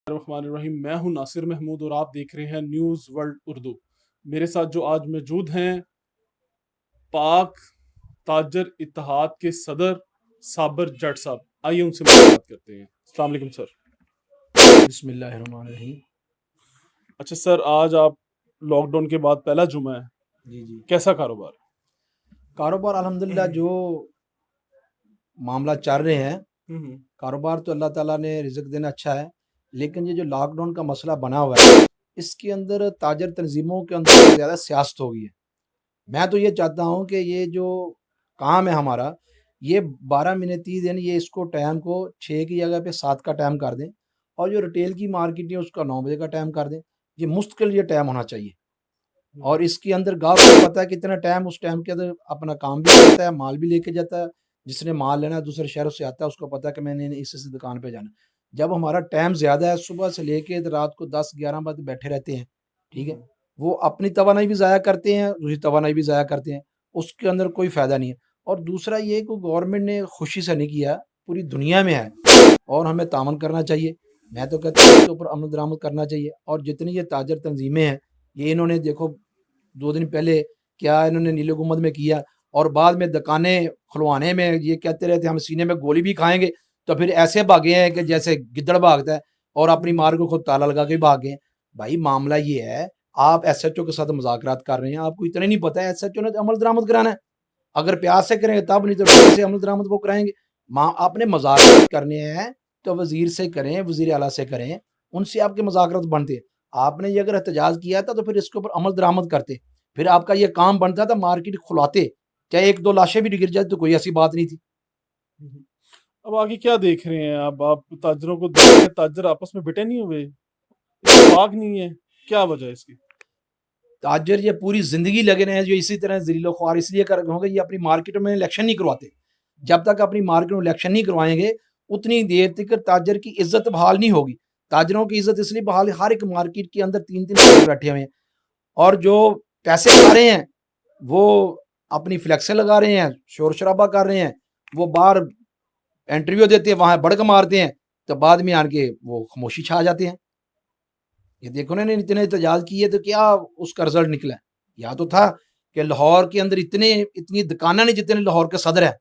الرحمن الرحیم، میں ہوں ناصر محمود اور آپ دیکھ رہے ہیں نیوز ورلڈ اردو۔ میرے ساتھ جو آج موجود ہیں پاک تاجر اتحاد کے صدر صابر جٹ صاحب، آئیے ان سے ملاقات کرتے ہیں۔ السلام علیکم سر۔ بسم اللہ الرحمن الرحیم۔ اچھا سر، آج آپ لاک ڈاؤن کے بعد پہلا جمعہ ہے، جی کیسا کاروبار؟ کاروبار الحمدللہ جو معاملہ چل رہے ہیں، کاروبار تو اللہ تعالیٰ نے رزق دینا اچھا ہے، لیکن یہ جو لاک ڈاؤن کا مسئلہ بنا ہوا ہے اس کے اندر تاجر تنظیموں کے اندر زیادہ سیاست ہو گئی ہے۔ میں تو یہ چاہتا ہوں کہ یہ جو کام ہے ہمارا، یہ 12 مہینے 30 دن یہ اس کو ٹائم کو 6 کی جگہ پہ 7 کا ٹائم کر دیں، اور جو ریٹیل کی مارکیٹ ہے اس کا 9 بجے کا ٹائم کر دیں۔ یہ مستقل یہ ٹائم ہونا چاہیے، اور اس کے اندر گاہک کو پتا ہے کتنا ٹائم، اس ٹائم کے اندر اپنا کام بھی کرتا ہے، مال بھی لے کے جاتا ہے۔ جس نے مال لینا ہے دوسرے شہروں سے آتا ہے، اس کو پتا ہے کہ میں نے اس دکان پہ جانا۔ جب ہمارا ٹائم زیادہ ہے، صبح سے لے کے رات کو 10-11 بجے بیٹھے رہتے ہیں، ٹھیک ہے، وہ اپنی توانائی بھی ضائع کرتے ہیں، دوسری توانائی بھی ضائع کرتے ہیں، اس کے اندر کوئی فائدہ نہیں ہے۔ اور دوسرا یہ کہ گورنمنٹ نے خوشی سے نہیں کیا، پوری دنیا میں ہے، اور ہمیں تعاون کرنا چاہیے۔ میں تو کہتا ہوں اس کے اوپر عمل درآمد کرنا چاہیے۔ اور جتنی یہ تاجر تنظیمیں ہیں، یہ انہوں نے دیکھو 2 دن پہلے کیا انہوں نے نیلے گنبد میں کیا، اور بعد میں دکانیں کھلوانے میں یہ کہتے رہتے ہم سینے میں گولی بھی کھائیں گے، تو پھر ایسے بھاگے ہیں کہ جیسے گدڑ بھاگتا ہے، اور اپنی مار کو خود تالا لگا کے بھاگ گئے۔ بھائی معاملہ یہ ہے، آپ ایس ایچ او کے ساتھ مذاکرات کر رہے ہیں، آپ کو اتنا نہیں پتا ہے ایس ایچ او نے عمل درآمد کرانا ہے۔ اگر پیاس سے کریں گے تب، نہیں تو سے عمل درآمد وہ کرائیں گے۔ آپ نے مذاکرات کرنے ہیں تو وزیر سے کریں، وزیر اعلیٰ سے کریں، ان سے آپ کے مذاکرات بنتے ہیں۔ آپ نے یہ اگر احتجاج کیا تھا تو پھر اس کے اوپر عمل درآمد کرتے، پھر آپ کا یہ کام بنتا تھا مارکیٹ کھلاتے، چاہے 1-2 لاشیں بھی گر جائے تو کوئی ایسی بات نہیں تھی۔ اب آگے کیا دیکھ رہے ہیں آپ تاجروں کو دیکھ رہے ہیں، تاجر آپس میں بٹے نہیں ہوئے، اتفاق نہیں ہے، کیا وجہ ہے اس کی؟ تاجر یہ پوری زندگی لگے رہے ہیں جو اسی طرح ذلیل و خوار اس لیے کر رہے ہوں گے، یہ اپنی مارکیٹوں میں الیکشن نہیں کرواتے۔ جب تک اپنی مارکیٹ میں الیکشن نہیں کروائیں گے اتنی دیر تک تاجر کی عزت بحال نہیں ہوگی۔ تاجروں کی عزت اس لیے بحال، ہر ایک مارکیٹ کے اندر 3-3 لوگ بیٹھے ہوئے ہیں، اور جو پیسے کھا رہے ہیں وہ اپنی فلیکسیں لگا رہے ہیں، شور شرابہ کر رہے ہیں، وہ باہر انٹرویو دیتے ہیں، وہاں بڑک مارتے ہیں، تو بعد میں آن کے وہ خاموشی چھا جاتے ہیں۔ یہ دیکھو نا، اتنے احتجاج کیے تو کیا اس کا رزلٹ نکلا؟ یا تو تھا کہ لاہور کے اندر اتنی دکانیں نہیں جتنے لاہور کے صدر ہیں،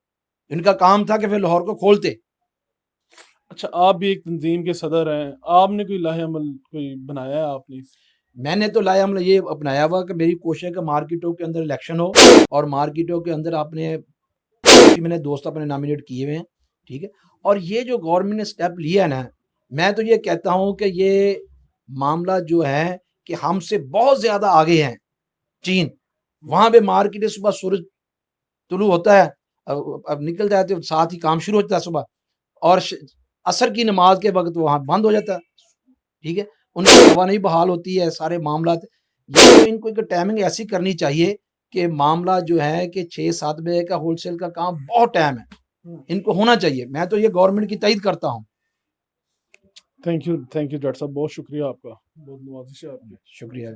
ان کا کام تھا کہ پھر لاہور کو کھولتے۔ اچھا، آپ بھی ایک تنظیم کے صدر ہیں، آپ نے کوئی لاہ عمل کوئی بنایا ہے آپ نے؟ میں نے تو لاہ عمل یہ اپنایا ہوا کہ میری کوشش ہے کہ مارکیٹوں کے اندر الیکشن ہو، اور مارکیٹوں کے اندر میں نے دوست اپنے نامینیٹ کیے ہوئے ہیں، ٹھیک ہے۔ اور یہ جو گورنمنٹ نے سٹیپ لیا ہے نا، میں تو یہ کہتا ہوں کہ یہ معاملہ جو ہے کہ ہم سے بہت زیادہ آگے ہیں۔ چین، وہاں پہ مارکیٹ صبح سورج طلوع ہوتا ہے، اب نکلتا ہے تو ساتھ ہی کام شروع ہوتا ہے صبح، اور عصر کی نماز کے وقت وہاں بند ہو جاتا ہے، ٹھیک ہے۔ ان کی توانائی بحال ہوتی ہے، سارے معاملات۔ یہ ان کو ایک ٹائمنگ ایسی کرنی چاہیے کہ معاملہ جو ہے کہ 6-7 بجے کا ہول سیل کا کام بہت ٹائم ہے، ان کو ہونا چاہیے۔ میں تو یہ گورنمنٹ کی تائید کرتا ہوں۔ تھینک یو جٹ صاحب، بہت شکریہ آپ کا، بہت نوازش ہے آپ کی، شکریہ۔